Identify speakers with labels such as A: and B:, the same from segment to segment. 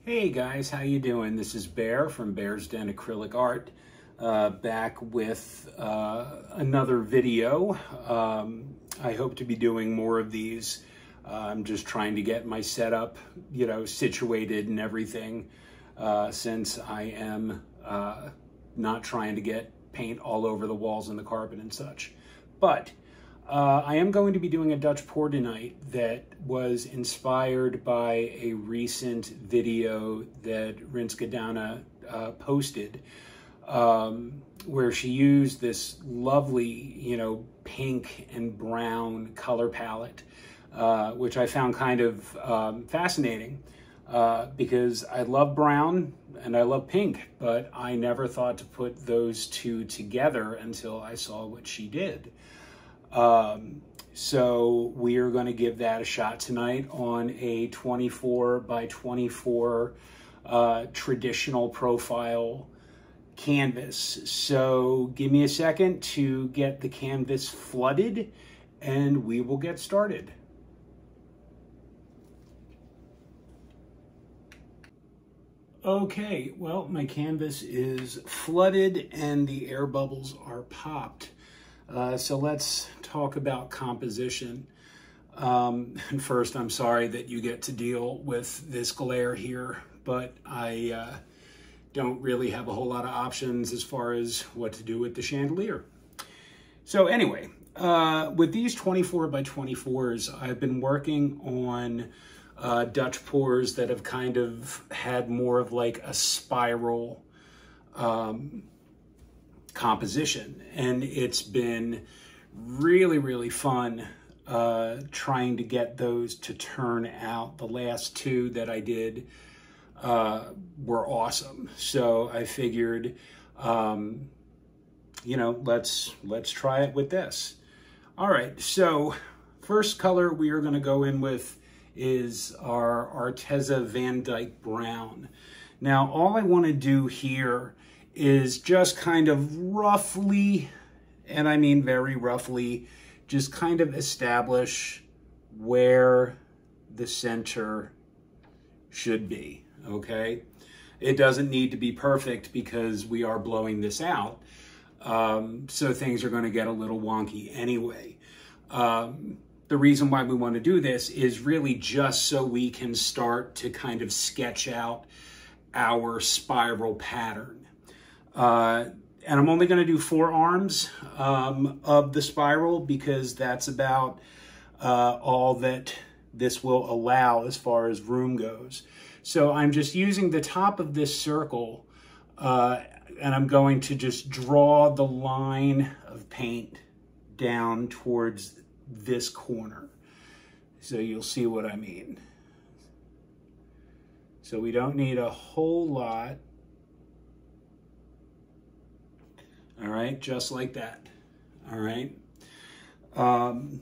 A: Hey guys, how you doing? This is Bear from Bear's Den Acrylic Art, back with another video. I hope to be doing more of these. I'm just trying to get my setup, situated and everything, since I am not trying to get paint all over the walls and the carpet and such. But I am going to be doing a Dutch pour tonight that was inspired by a recent video that Douna posted, where she used this lovely, pink and brown color palette, which I found kind of fascinating because I love brown and I love pink, but I never thought to put those two together until I saw what she did. So we are going to give that a shot tonight on a 24 by 24 traditional profile canvas. So give me a second to get the canvas flooded and we will get started. Okay, well, my canvas is flooded and the air bubbles are popped. So let's talk about composition. And first, I'm sorry that you get to deal with this glare here, but I don't really have a whole lot of options as far as what to do with the chandelier. So anyway, with these 24 by 24s, I've been working on Dutch pours that have kind of had more of like a spiral composition, and it's been really fun trying to get those to turn out. The last two that I did were awesome, so I figured let's try it with this. All right, so first color we are going to go in with is our Arteza Van Dyke brown. Now all I want to do here is just kind of roughly, and I mean very roughly, just kind of establish where the center should be, okay? It doesn't need to be perfect because we are blowing this out, so things are going to get a little wonky anyway. The reason why we want to do this is really just so we can start to kind of sketch out our spiral pattern. And I'm only going to do 4 arms of the spiral because that's about all that this will allow as far as room goes. So I'm just using the top of this circle and I'm going to just draw the line of paint down towards this corner. So you'll see what I mean. So we don't need a whole lot. All right, just like that. All right. I'm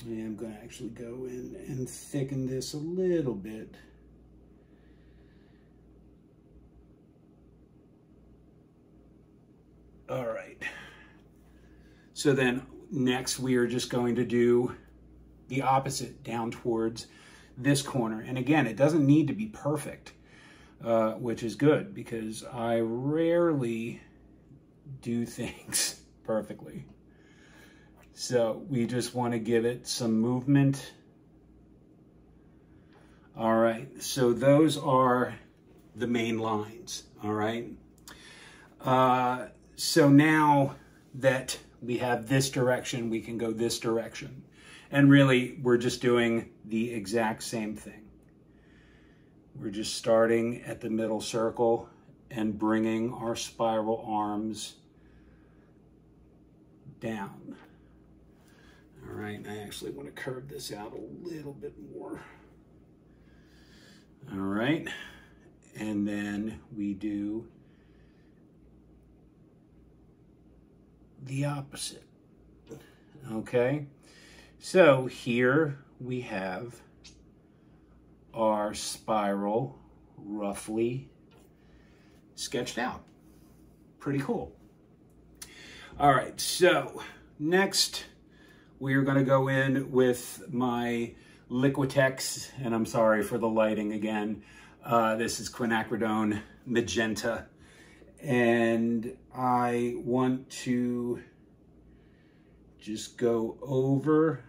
A: going to actually go in and thicken this a little bit. All right. So then next we are just going to do the opposite down towards this corner. And again, it doesn't need to be perfect, which is good because I rarely do things perfectly. So we just want to give it some movement. All right, so those are the main lines, all right? So now that we have this direction, we can go this direction. And really, we're just doing the exact same thing. We're just starting at the middle circle and bringing our spiral arms down. All right, I actually want to curve this out a little bit more. All right, and then we do the opposite. Okay, so here we have our spiral roughly sketched out. Pretty cool. All right, so next we are going to go in with my Liquitex, and I'm sorry for the lighting again, This is quinacridone magenta. And I want to just go over.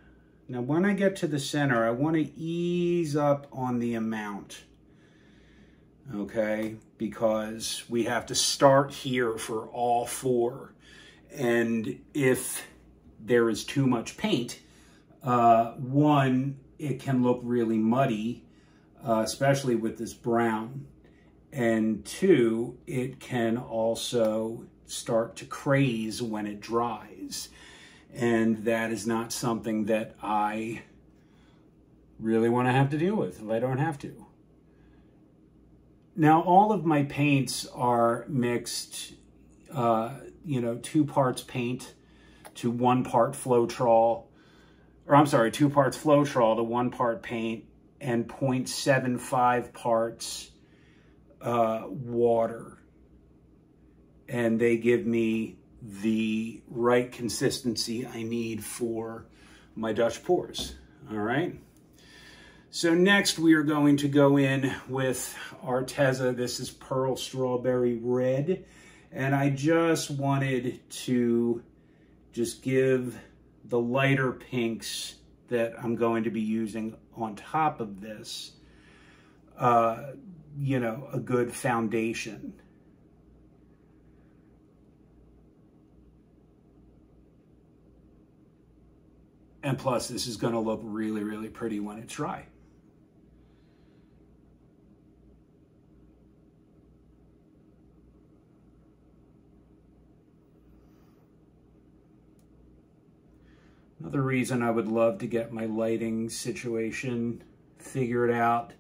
A: Now, when I get to the center, I want to ease up on the amount, okay? Because we have to start here for all four. And if there is too much paint, one, it can look really muddy, especially with this brown. And two, it can also start to craze when it dries. And that is not something that I really want to have to deal with if I don't have to. Now, all of my paints are mixed, 2 parts paint to 1 part Floetrol, or I'm sorry, 2 parts Floetrol to 1 part paint, and 0.75 parts water. And they give me the right consistency I need for my Dutch pours. All right. So next we are going to go in with Arteza. This is Pearl Strawberry Red. And I just wanted to just give the lighter pinks that I'm going to be using on top of this, a good foundation. And plus, this is going to look really, really pretty when it's dry. Another reason I would love to get my lighting situation figured out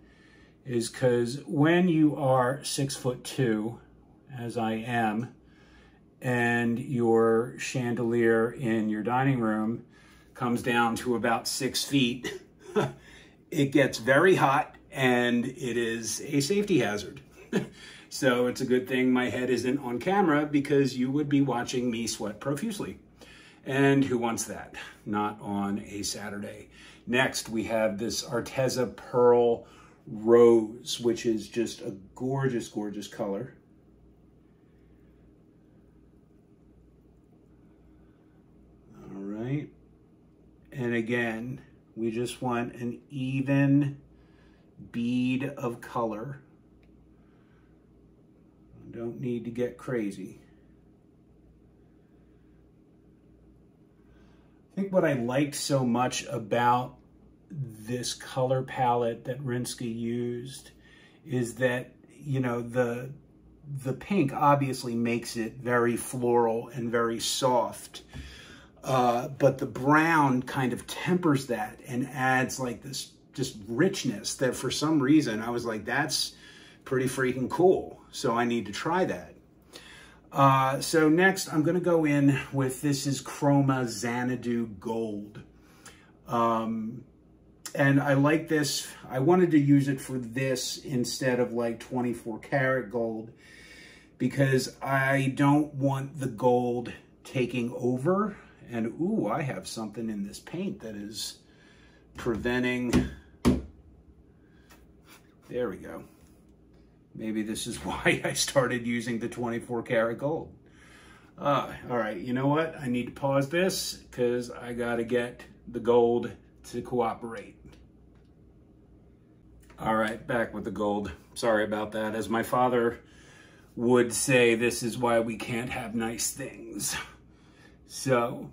A: is because when you are 6'2", as I am, and your chandelier in your dining room comes down to about 6 feet, it gets very hot and it is a safety hazard. So it's a good thing my head isn't on camera, because you would be watching me sweat profusely. And who wants that? Not on a Saturday. Next, we have this Arteza Pearl Rose, which is just a gorgeous, gorgeous color. All right. And again, we just want an even bead of color. Don't need to get crazy. I think what I liked so much about this color palette that Rinska used is that, the pink obviously makes it very floral and very soft. But the brown kind of tempers that and adds like this just richness that for some reason I was like, that's pretty freaking cool. So I need to try that. So next I'm going to go in with, this is Chroma Xanadu Gold. And I like this. I wanted to use it for this instead of like 24 karat gold, because I don't want the gold taking over. And ooh, I have something in this paint that is preventing, there we go. Maybe this is why I started using the 24 karat gold. All right, you know what? I need to pause this because I got to get the gold to cooperate. All right, back with the gold. Sorry about that. As my father would say, this is why we can't have nice things. So,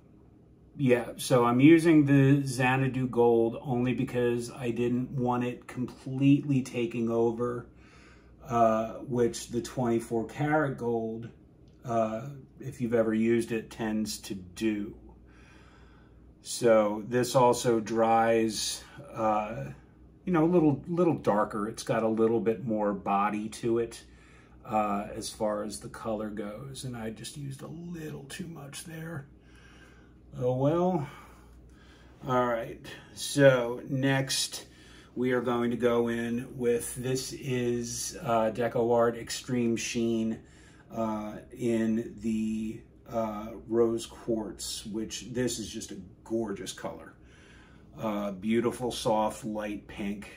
A: yeah, so I'm using the Xanadu Gold only because I didn't want it completely taking over, which the 24 karat gold, if you've ever used it, tends to do. So this also dries, a little darker. It's got a little bit more body to it as far as the color goes. And I just used a little too much there. Oh, well. All right. So next we are going to go in with, this is Deco Art Extreme Sheen in the Rose Quartz, which this is just a gorgeous color. Beautiful, soft, light pink,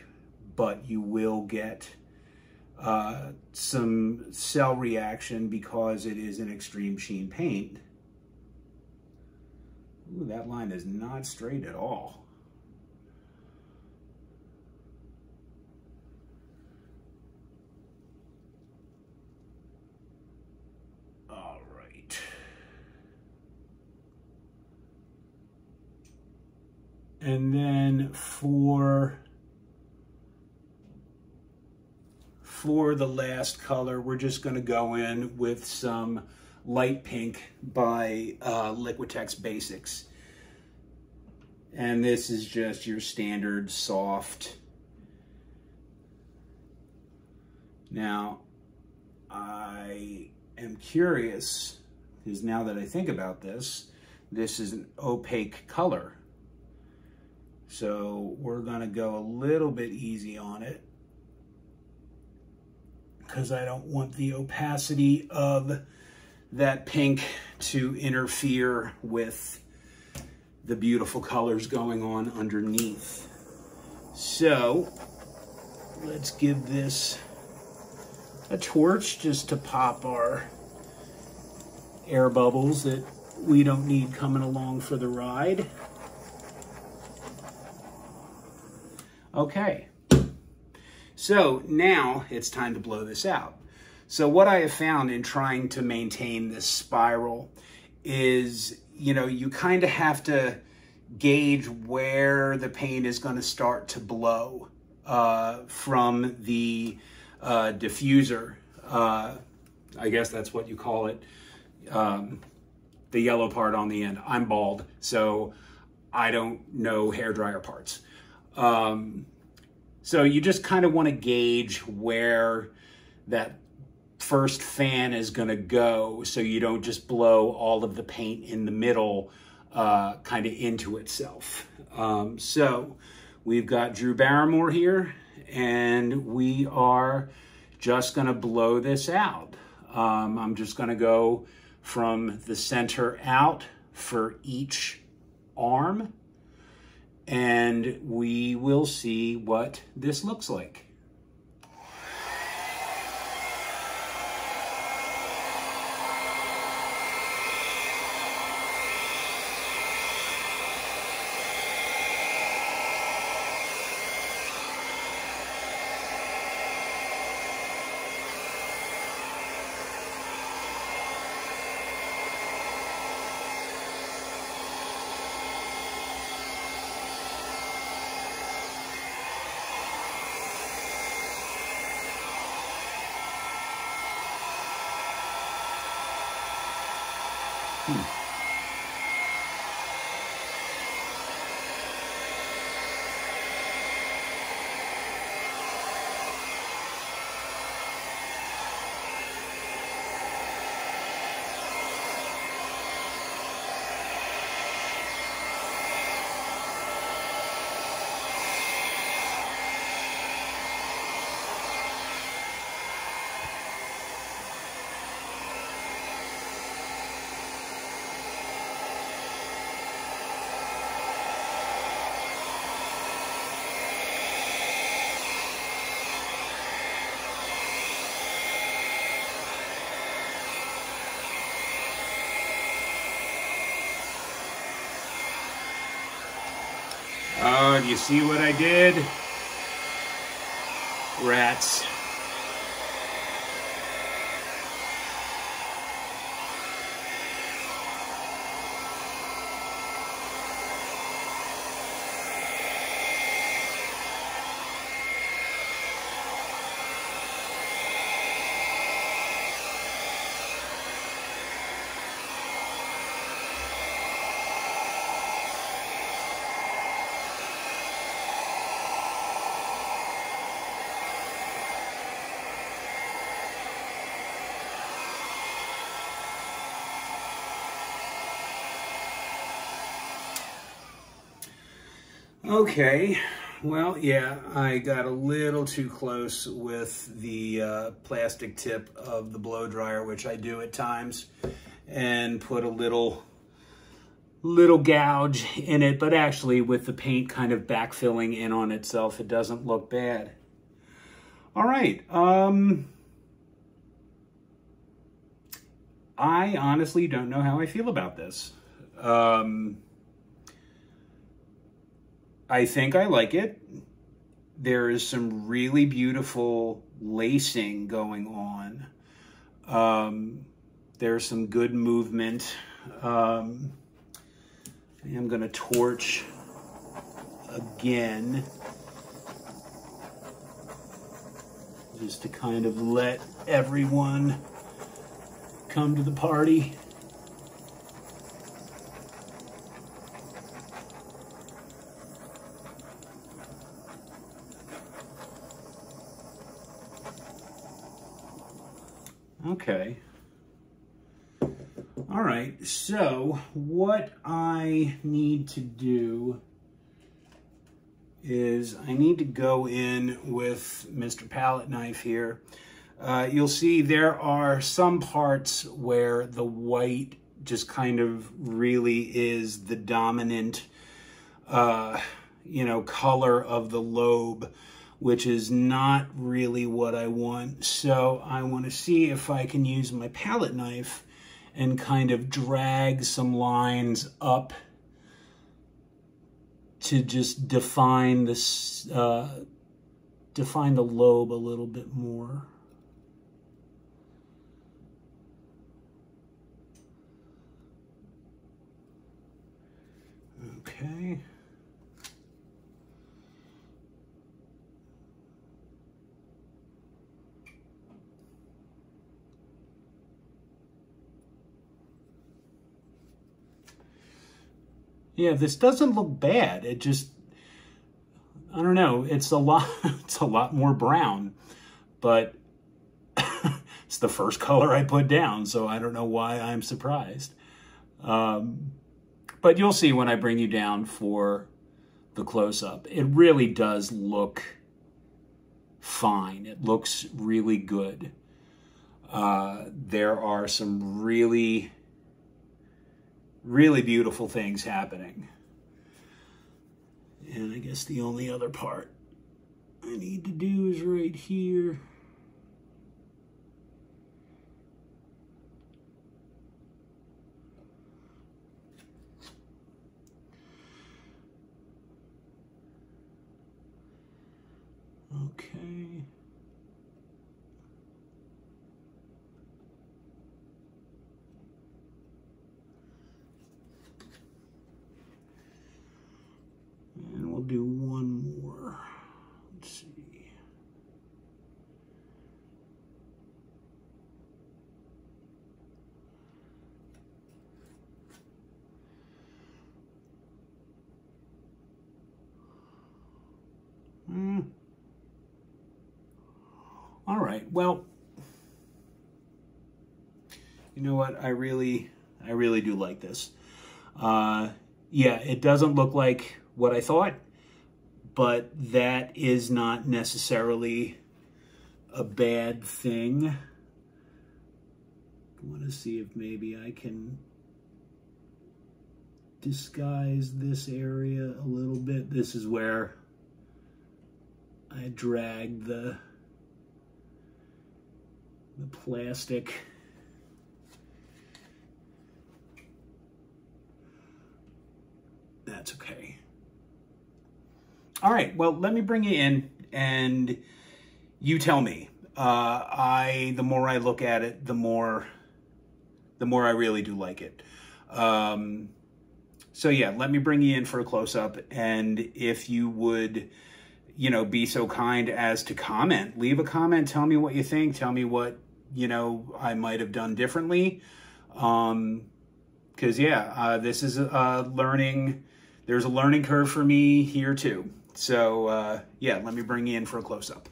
A: but you will get some cell reaction because it is an extreme sheen paint. Ooh, that line is not straight at all. All right. And then for the last color, we're just going to go in with some light pink by Liquitex Basics. And this is just your standard soft. Now, I am curious, because now that I think about this, this is an opaque color. So we're going to go a little bit easy on it, because I don't want the opacity of that pink to interfere with the beautiful colors going on underneath. So let's give this a torch just to pop our air bubbles that we don't need coming along for the ride. Okay. So now it's time to blow this out. So what I have found in trying to maintain this spiral is, you know, you kind of have to gauge where the paint is going to start to blow from the diffuser. I guess that's what you call it. The yellow part on the end. I'm bald, so I don't know hairdryer parts. So you just kind of want to gauge where that first fan is going to go, so you don't just blow all of the paint in the middle kind of into itself. So we've got Drew Barrymore here, and we are just going to blow this out. I'm just going to go from the center out for each arm, and we will see what this looks like. Oh, do you see what I did? Rats. Okay, well, yeah, I got a little too close with the plastic tip of the blow dryer, which I do at times, and put a little gouge in it, but actually with the paint kind of backfilling in on itself, it doesn't look bad. All right. I honestly don't know how I feel about this. I think I like it. There is some really beautiful lacing going on. There's some good movement. I am going to torch again, just to kind of let everyone come to the party. Okay. All right, so what I need to do is I need to go in with Mr. Palette Knife here. You'll see there are some parts where the white just kind of really is the dominant, you know, color of the lobe, which is not really what I want. So I want to see if I can use my palette knife and kind of drag some lines up to just define this, define the lobe a little bit more. Okay. Yeah, this doesn't look bad. It just, I don't know, it's a lot more brown, but it's the first color I put down, so I don't know why I'm surprised. But you'll see when I bring you down for the close-up. It really does look fine. It looks really good. There are some really beautiful things happening. And I guess the only other part I need to do is right here. Okay. And we'll do one more. Let's see. All right, well, you know what? I really do like this. Yeah, it doesn't look like what I thought, but that is not necessarily a bad thing. I want to see if maybe I can disguise this area a little bit. This is where I dragged the plastic. That's okay. All right, well, let me bring you in and you tell me. The more I look at it, the more I really do like it. So yeah, let me bring you in for a close-up, and if you would, you know, be so kind as to comment, leave a comment, tell me what you think, tell me what, you know, I might have done differently. Because yeah, this is there's a learning curve for me here too. So yeah, let me bring you in for a close-up.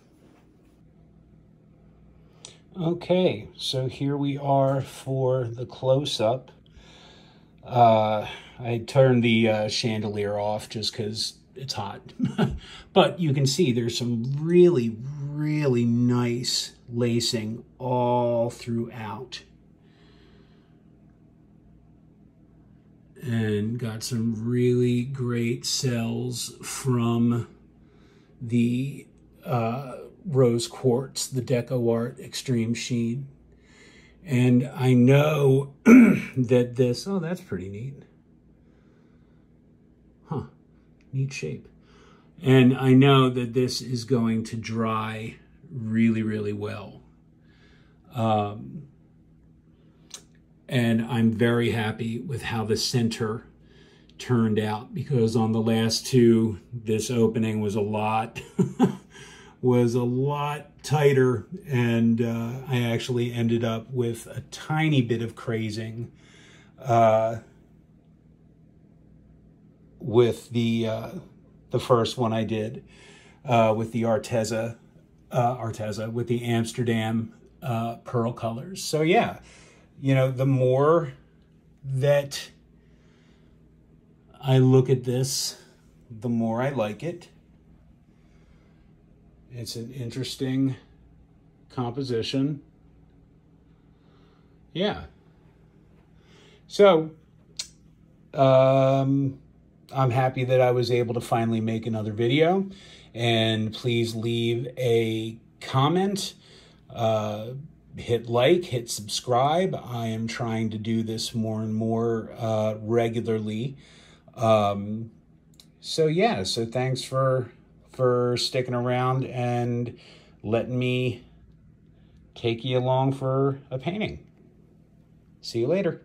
A: Okay, so here we are for the close-up. I turned the chandelier off just because it's hot. But you can see there's some really nice lacing all throughout. And got some really great cells from the rose quartz, the Deco Art Extreme Sheen. And I know that this, oh, that's pretty neat. Huh, neat shape. And I know that this is going to dry really, really well. And I'm very happy with how the center turned out, because on the last two, this opening was a lot tighter, and I actually ended up with a tiny bit of crazing with the first one I did with the Arteza with the Amsterdam pearl colors. So yeah, you know, the more that I look at this, the more I like it. It's an interesting composition. Yeah. So, I'm happy that I was able to finally make another video. And please leave a comment, hit like, hit subscribe. I am trying to do this more and more regularly. So yeah, so thanks for sticking around and letting me take you along for a painting. See you later.